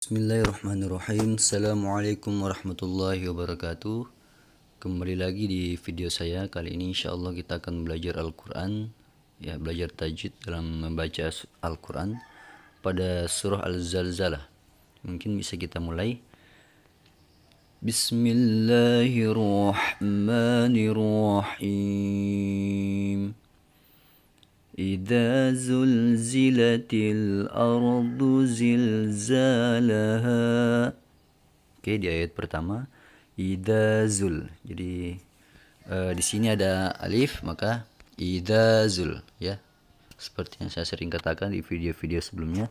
Bismillahirrahmanirrahim. Assalamualaikum warahmatullahi wabarakatuh. Kembali lagi di video saya. Kali ini insyaallah kita akan belajar Al-Quran, ya, belajar tajwid dalam membaca Al-Quran pada surah Al-Zalzalah. Mungkin bisa kita mulai. Bismillahirrahmanirrahim. إذا زلزلت الأرض زلزالها. Oke, di ayat pertama idza zul. Jadi di sini ada alif, maka idza zul, ya. Seperti yang saya sering katakan di video-video sebelumnya.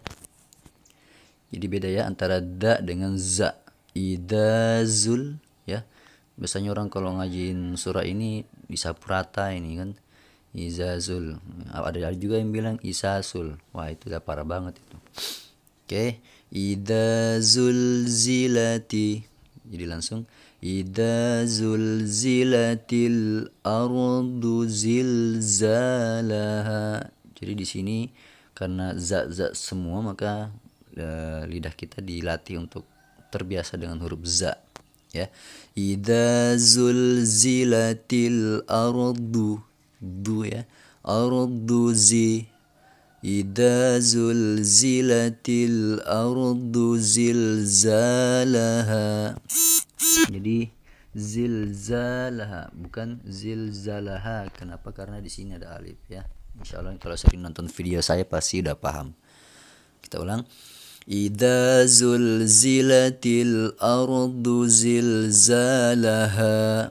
Jadi beda ya antara da dengan za. Idza zul, ya. Biasanya orang kalau ngajiin surah ini disapu rata ini kan. Izazul. Ada juga yang bilang isasul. Wah, itu udah parah banget itu. Oke. Idza zulzilati. Jadi langsung idza zulzilatil ardu zilzalaha. Jadi di sini karena za semua, maka lidah kita dilatih untuk terbiasa dengan huruf za, ya. Idza zulzilatil ardu, du, ya, ardu zi. Idza zulzilatil ardu zilzalaha. Jadi zilzalaha bukan zilzalaha. Kenapa? Karena di sini ada alif, ya. Insyaallah kalau sering nonton video saya pasti udah paham. Kita ulang. Idza zulzilatil ardu zilzalaha.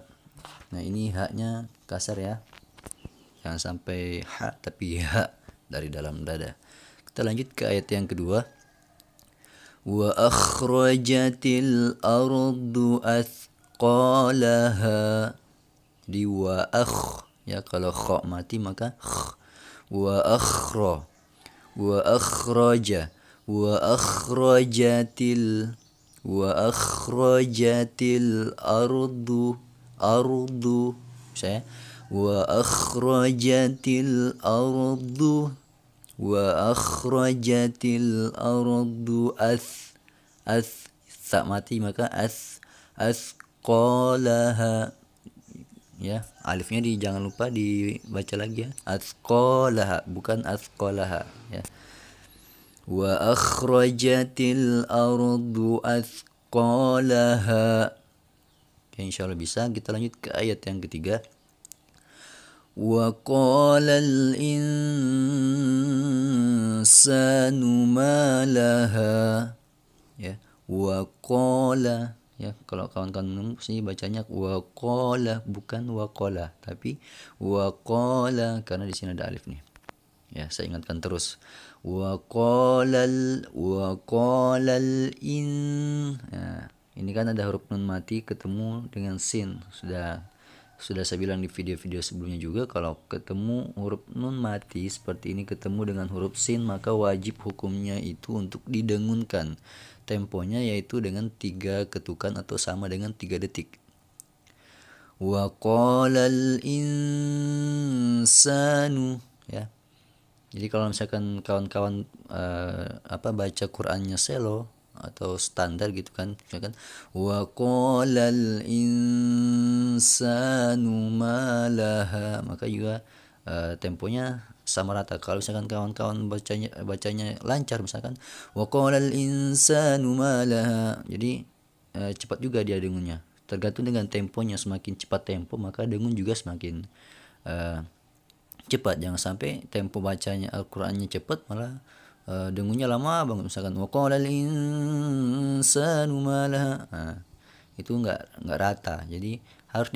Nah, ini haknya kasar, ya. Jangan sampai ha tapi ha dari dalam dada. Kita lanjut ke ayat yang kedua. Wa akhrajatil ardu athqalaha. Di wa akh, ya, kalau kha mati maka kh. Wa akhra. Wa akhraja. Wa akhrajatil. Wa akhrajatil ardu. Saya wa akhrajatil ardu sa mati maka athqalaha, ya. Alifnya jangan lupa dibaca lagi, ya. Athqalaha bukan athqalaha, ya. Wa akhrajatil ardu athqalaha. Oke, insyaallah bisa. Kita lanjut ke ayat yang ketiga. Wa qalal insanu ma laha, ya. Wa qala, ya, kalau kawan-kawan sini bacanya wa qala bukan wa qala, tapi wa qala karena di sini ada alif nih. Ya, saya ingatkan terus. Wa qalal in. Nah, ini kan ada huruf nun mati ketemu dengan sin. Sudah saya bilang di video-video sebelumnya juga, kalau ketemu huruf nun mati seperti ini ketemu dengan huruf sin, maka wajib hukumnya itu untuk didengunkan. Temponya yaitu dengan 3 ketukan atau sama dengan 3 detik. Wa qalal insanu, ya. Jadi kalau misalkan kawan-kawan baca Qur'annya selo atau standar gitu kan, misalkan wa qalal insanu ma laha, maka juga temponya sama rata. Kalau misalkan kawan-kawan bacanya lancar, misalkan wa qalal insanu ma laha, jadi cepat juga dia dengunnya. Tergantung dengan temponya, semakin cepat tempo maka dengun juga semakin cepat. Jangan sampai tempo bacanya Al-Qur'annya cepat malah dengunnya lama banget. Misalkan wa qalal insanu ma laha, itu enggak rata. Jadi harus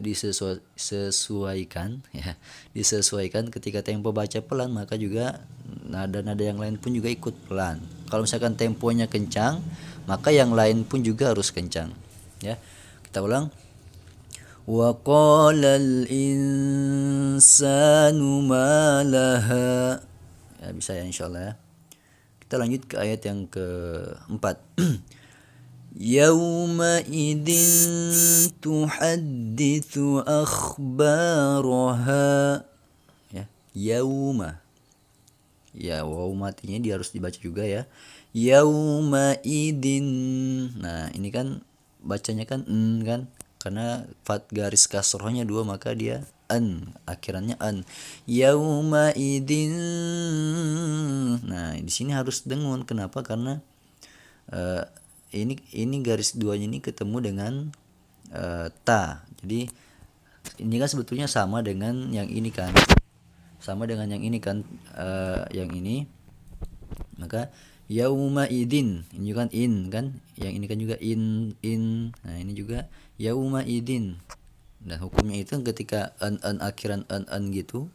disesuaikan, ya. Disesuaikan ketika tempo baca pelan, maka juga nada-nada yang lain pun juga ikut pelan. Kalau misalkan temponya kencang, maka yang lain pun juga harus kencang, ya. Kita ulang. Wa qalal insanu ma laha. Ya, bisa ya insyaallah, ya. Kita lanjut ke ayat yang keempat. Yauma idzin tuhadditsu akhbaraha, ya. Yauma. Ya, waw matinya dia harus dibaca juga ya. Yauma idin. Nah, ini kan bacanya kan kan, karena garis kasrohnya dua maka dia akhirannya an. Yauma idin. Nah, di sini harus dengun. Kenapa? Karena eh, ini garis duanya ini ketemu dengan ta. Jadi ini kan sebetulnya sama dengan yang ini kan, sama dengan yang ini kan, yang ini, maka yauma idin ini juga kan in kan, yang ini kan juga in. Nah ini juga yauma idin. Dan hukumnya itu ketika an akhiran an gitu,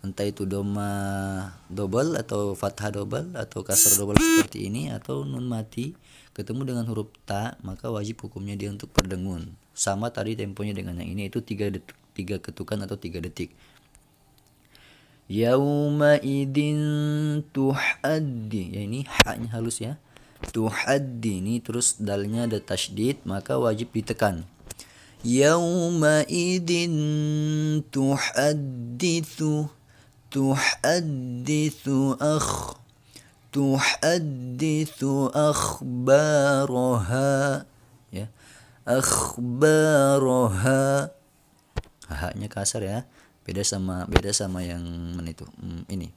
entah itu doma double atau fathah double atau kasar double seperti ini, atau nun mati ketemu dengan huruf ta, maka wajib hukumnya dia untuk berdengun. Sama tadi temponya dengan yang ini, itu 3 ketukan atau 3 detik. Yauma idin tuhaddi, ya ini haknya halus ya, tuhaddi ini terus dalnya ada tasydid maka wajib ditekan. Yauma idin tuhadditsu tuhadditsu akhbaraha, ya, akhbaraha. Haknya kasar ya, beda sama yang mana itu, ini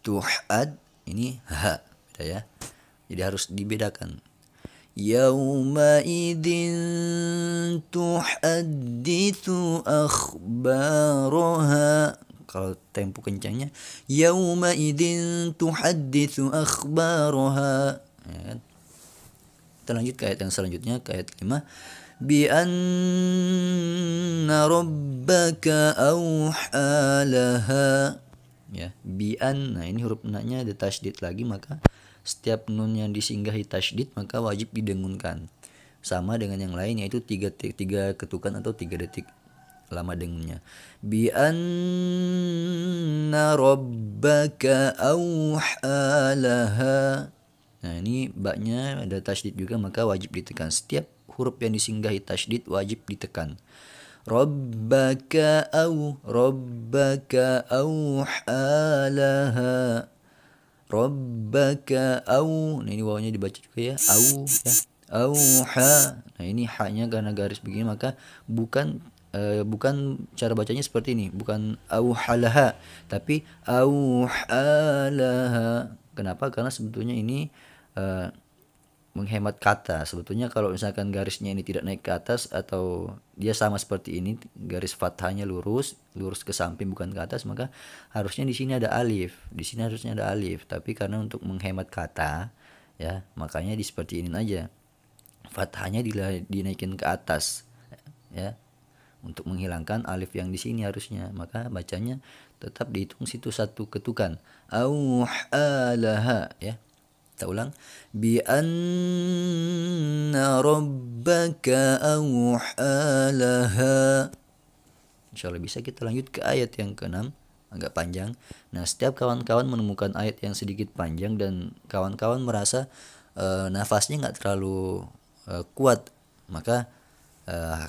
tuhad, ini ha, beda ya, jadi harus dibedakan. Yauma idin tuhadditsu akhbaraha. Kalau tempo kencangnya yauma idin tuhadditsu akhbaraha, ya kan? Kita lanjut ke ayat yang selanjutnya, ke ayat 5. Bi anna rabbaka awhalaha, ya, bi an. Nah ini huruf na-nya ada tasydid lagi, maka setiap nun yang disinggahi tasydid maka wajib didengunkan. Sama dengan yang lain, yaitu 3 ketukan atau 3 detik lama dengunnya. Bi anna rabbaka awhalaha. Nah ini baknya ada tasydid juga, maka wajib ditekan. Setiap huruf yang disinggahi tasydid wajib ditekan. Rabbaka awhalaha. Rabbaka nah ini wawnya dibaca juga ya, ya, auha. Nah ini haknya karena garis begini maka bukan cara bacanya seperti ini, bukan auhalaha tapi auhalaha. Kenapa? Karena sebetulnya ini menghemat kata. Sebetulnya kalau misalkan garisnya ini tidak naik ke atas atau dia sama seperti ini, garis fathahnya lurus ke samping bukan ke atas, maka harusnya di sini ada alif. Di sini harusnya ada alif, tapi karena untuk menghemat kata ya, makanya di seperti ini aja. Fathahnya dinaikin ke atas ya, untuk menghilangkan alif yang di sini harusnya. Maka bacanya tetap dihitung situ 1 ketukan. Auhalaha ya. Kita ulang. Bi anna rabbaka awhalaha. Insyaallah bisa. Kita lanjut ke ayat yang ke-6, agak panjang. Nah, setiap kawan-kawan menemukan ayat yang sedikit panjang dan kawan-kawan merasa nafasnya nggak terlalu kuat, maka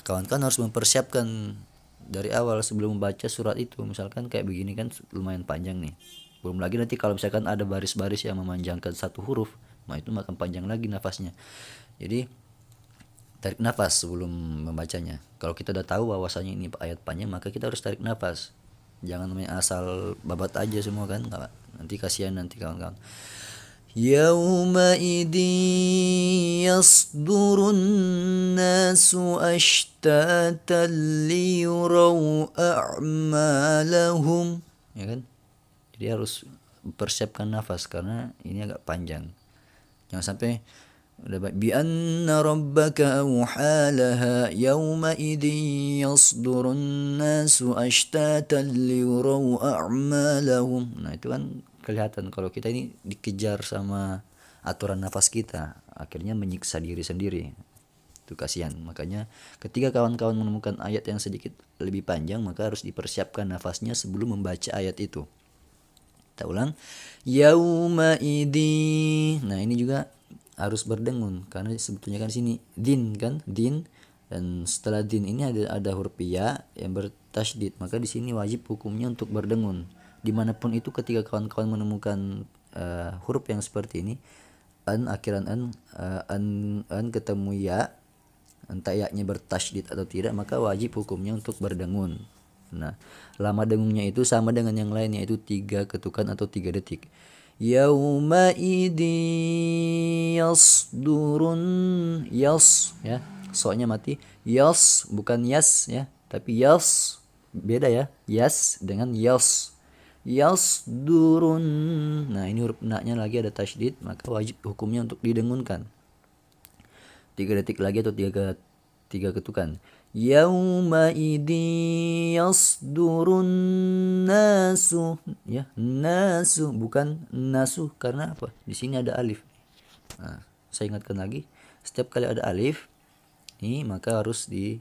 kawan-kawan harus mempersiapkan dari awal sebelum membaca surat itu. Misalkan kayak begini kan lumayan panjang nih. Belum lagi nanti kalau misalkan ada baris-baris yang memanjangkan satu huruf, nah itu makan panjang lagi nafasnya. Jadi tarik nafas sebelum membacanya. Kalau kita udah tahu bahwasanya ini ayat panjang, maka kita harus tarik nafas. Jangan main asal babat aja semua kan, nanti kasihan nanti kawan-kawan. Yauma idin yasdurun nasu ashtatan liyuraw a'malahum, ya kan? Jadi harus persiapkan nafas karena ini agak panjang. Jangan sampai bi anna rabbaka awhalaha yauma idin yasdurun nasu ashtatan liyuraw a'malahum. Nah itu kan kelihatan kalau kita ini dikejar sama aturan nafas kita, akhirnya menyiksa diri sendiri. Itu kasihan. Makanya ketika kawan-kawan menemukan ayat yang sedikit lebih panjang, maka harus dipersiapkan nafasnya sebelum membaca ayat itu. Kita ulang. Yauma idin. Nah ini juga harus berdengun karena sebetulnya kan sini din kan, din, dan setelah din ini ada huruf ya yang bertasydid, maka di sini wajib hukumnya untuk berdengun. Dimanapun itu ketika kawan-kawan menemukan huruf yang seperti ini, akhiran an ketemu ya, entah ya-nya bertasydid atau tidak, maka wajib hukumnya untuk berdengun. Nah, lama dengungnya itu sama dengan yang lain, yaitu 3 ketukan atau 3 detik. Yauma idi yasdurun, yas ya, soalnya mati, yas bukan yas ya, tapi yas, beda ya, yas dengan yas, yasdurun. Nah, ini huruf na-nya lagi ada tasydid, maka wajib hukumnya untuk didengunkan. 3 detik lagi atau 3 ketukan. Yauma idi yasdurun nasu, ya, nasu bukan nasu, karena apa? Di sini ada alif. Nah, saya ingatkan lagi, setiap kali ada alif ini maka harus di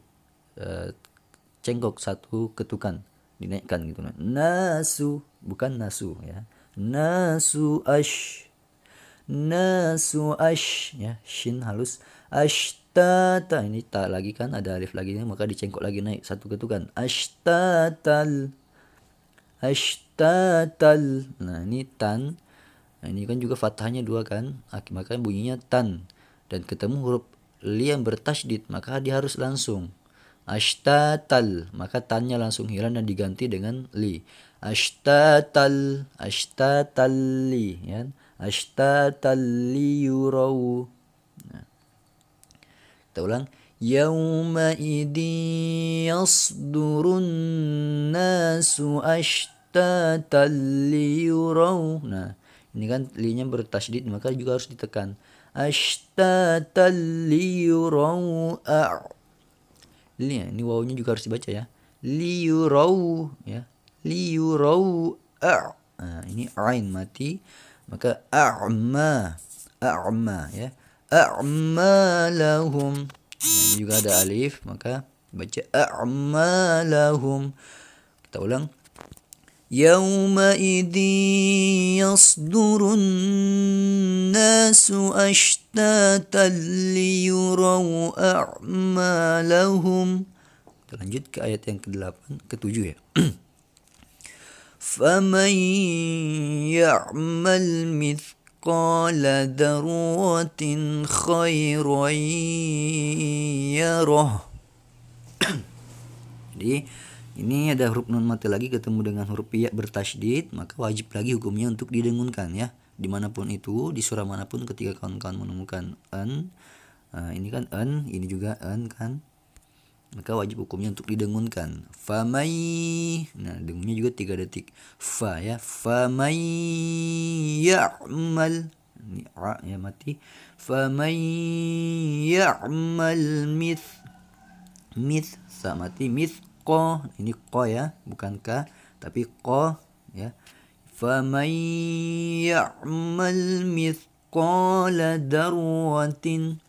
cengkok 1 ketukan, dinaikkan gitu. Nasu bukan nasu ya. Nasu ash, nasu ash ya, shin halus, ashtata, ini ta lagi kan, ada alif lagi, maka dicengkok lagi, naik 1 ketukan, ashtatal, ashtatal. Nah, ini tan, nah, ini kan juga fathahnya 2 kan, maka bunyinya tan, dan ketemu huruf li yang bertasydid, maka dia harus langsung ashtatal, maka tannya langsung hilang dan diganti dengan li. Ashtatal, ashtatal li ya, ashtatal li yurau. Nah, kita ulang. Yauma idin yasdurun nasu ashtatal li yurau. Nah, ini kan li-nya bertasydid, maka juga harus ditekan. Ashtatal li yurau ini wawunya juga harus dibaca ya. Liyurau ya. Liyurau Nah, ini ain mati, maka a'ma, a'ma ya. A'malahum. Nah, ini juga ada alif, maka baca a'malahum. Kita ulang. Yauma idin yasdurun nasu ashtatan liyurau a'malahum. Kita lanjut ke ayat yang ke-8, ke-7 ya. Faman ya'mal mithqala dzarratin khairan yarah. Jadi ini ada huruf nun mati lagi ketemu dengan huruf ya bertasydid, maka wajib lagi hukumnya untuk didengunkan ya. Dimanapun itu, di surah manapun ketika kawan-kawan menemukan an, ini kan an, ini juga an kan, maka wajib hukumnya untuk didengunkan. Famai, nah dengunnya juga 3 detik. Fa ya, famai ya'mal, ini ra ya mati. Famai ya'mal mith sa mati, mithqa, ini qa ya, bukan ka, tapi qa ya. Faman ya'mal mithqala dzarratin,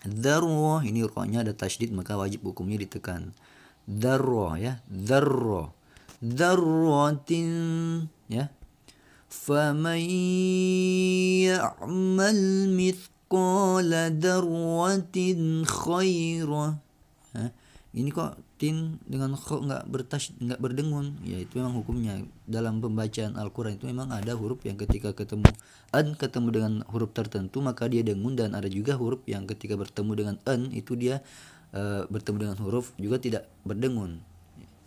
dzarrah, ini ra-nya ada tasydid, maka wajib hukumnya ditekan. Dzarrah ya, dzarrah, dzarratin ya. Faman ya'mal mithqala dzarratin khairan. Ini kok tin dengan kho nggak berdengun, ya itu memang hukumnya dalam pembacaan Al-Quran itu memang ada huruf yang ketika ketemu ketemu dengan huruf tertentu maka dia dengun, dan ada juga huruf yang ketika bertemu dengan itu dia bertemu dengan huruf juga tidak berdengun.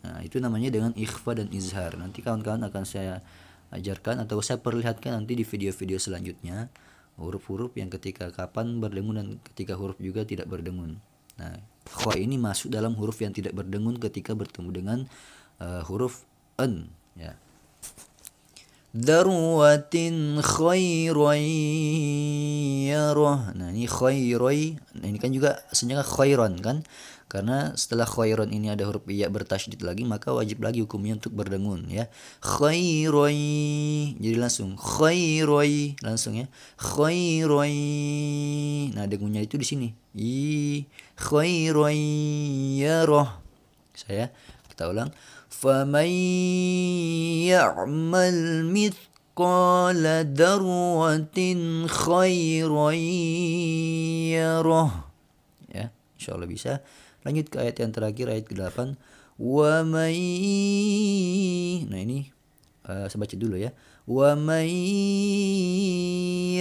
Nah, itu namanya dengan ikhfa dan izhar. Nanti kawan-kawan akan saya ajarkan atau saya perlihatkan nanti di video-video selanjutnya huruf-huruf yang ketika kapan berdengun dan ketika huruf juga tidak berdengun. Nah, kha ini masuk dalam huruf yang tidak berdengun ketika bertemu dengan huruf an ya. Darwatin khairan yarah. Nah, ini khairai, nah, ini kan juga sebenarnya khairan kan, karena setelah khairan ini ada huruf ya bertasydid lagi, maka wajib lagi hukumnya untuk berdengun ya. Khairai, jadi langsung khairai, langsung ya, khairai. Nah, dengunnya itu di sini, khairan yarah. Kita ulang. Faman ya'mal mithqala dzarratin khairan yarah. Ya, insyaallah bisa. Lanjut ke ayat yang terakhir, ayat ke-8. Wa may, nah ini saya baca dulu ya. Wa may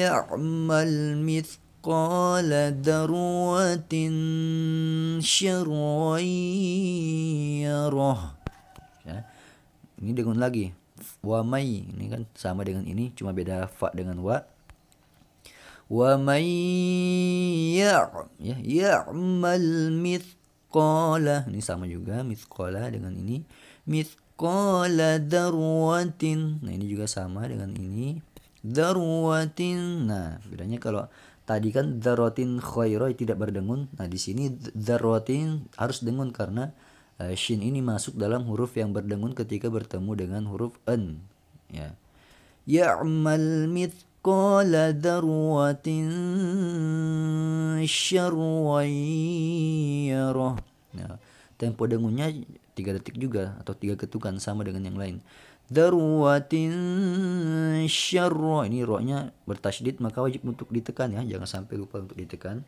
ya'mal mithqala darwatin syarran yarah. Ya. Ini dengun lagi. Wa may, ini kan sama dengan ini, cuma beda fa dengan wa. Wa may ya'mal mithqala, ini sama juga mithqala dengan ini. Mithqala darwatin, nah ini juga sama dengan ini. Darwatin, nah bedanya kalau tadi kan darwatin khairah tidak berdengun. Nah di sini darwatin harus dengun karena shin ini masuk dalam huruf yang berdengun ketika bertemu dengan huruf an. Ya. Ya'mal mithqala darwatin syarran yarah. Nah, tempo dengunnya 3 detik juga atau 3 ketukan sama dengan yang lain. Darwatin syarra, ini ro-nya bertasydid maka wajib untuk ditekan ya, jangan sampai lupa untuk ditekan.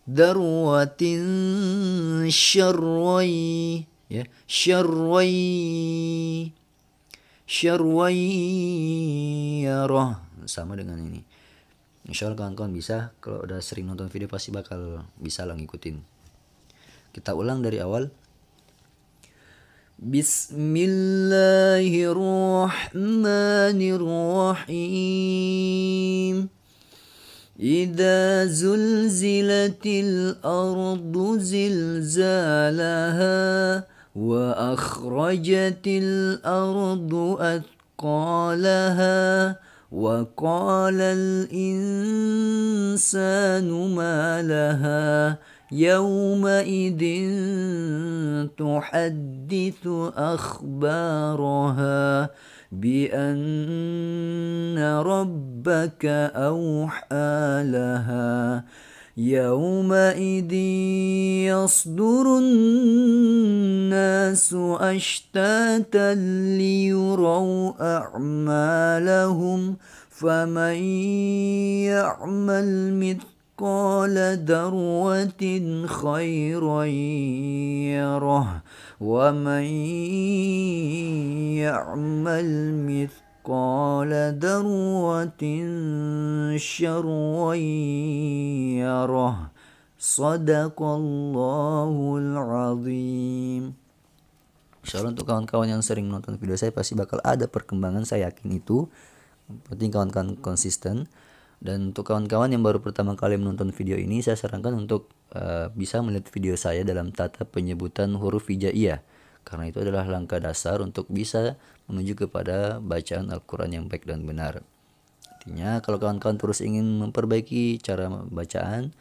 Darwatin syarrai, ya, syarrai yarah, sama dengan ini. Insyaallah kawan-kawan bisa, kalau udah sering nonton video pasti bakal bisa lah ngikutin. Kita ulang dari awal. Bismillahirrahmanirrahim. Idza zulzilatil ardu zilzalaha wa akhrajatil ardu athqalaha wa qalal insanu ma laha yawma idin tuhaddithu akhbaraha bi anna rabbaka awha laha yawma idin yasdurun nasu ashtatan liyuraw a'malahum faman ya'mal mithqala darwatin khairan yarah wa man ya'mal mithqala darwatin syarran yarah. Sadaqallahul azim. Insyaallah untuk kawan-kawan yang sering nonton video saya pasti bakal ada perkembangan, saya yakin itu. Penting kawan-kawan konsisten. Dan untuk kawan-kawan yang baru pertama kali menonton video ini, saya sarankan untuk bisa melihat video saya dalam tata penyebutan huruf hijaiyah, karena itu adalah langkah dasar untuk bisa menuju kepada bacaan Al-Quran yang baik dan benar. Artinya kalau kawan-kawan terus ingin memperbaiki cara bacaan,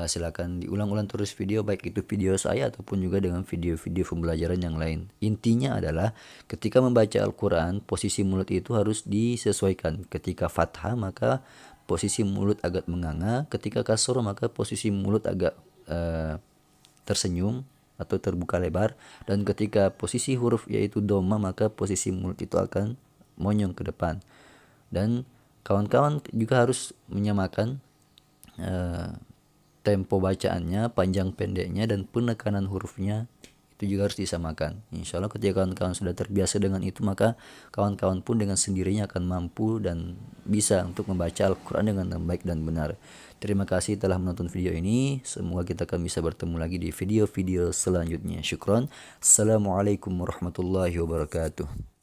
silakan diulang-ulang terus video, baik itu video saya ataupun juga dengan video-video pembelajaran yang lain. Intinya adalah ketika membaca Al-Quran, posisi mulut itu harus disesuaikan. Ketika fathah maka posisi mulut agak menganga, ketika kasroh maka posisi mulut agak tersenyum atau terbuka lebar, dan ketika posisi huruf yaitu dhamma maka posisi mulut itu akan monyong ke depan. Dan kawan-kawan juga harus menyamakan tempo bacaannya, panjang pendeknya, dan penekanan hurufnya itu juga harus disamakan. Insya Allah ketika kawan-kawan sudah terbiasa dengan itu, maka kawan-kawan pun dengan sendirinya akan mampu dan bisa untuk membaca Al-Quran dengan baik dan benar. Terima kasih telah menonton video ini. Semoga kita akan bisa bertemu lagi di video-video selanjutnya. Syukron. Assalamualaikum warahmatullahi wabarakatuh.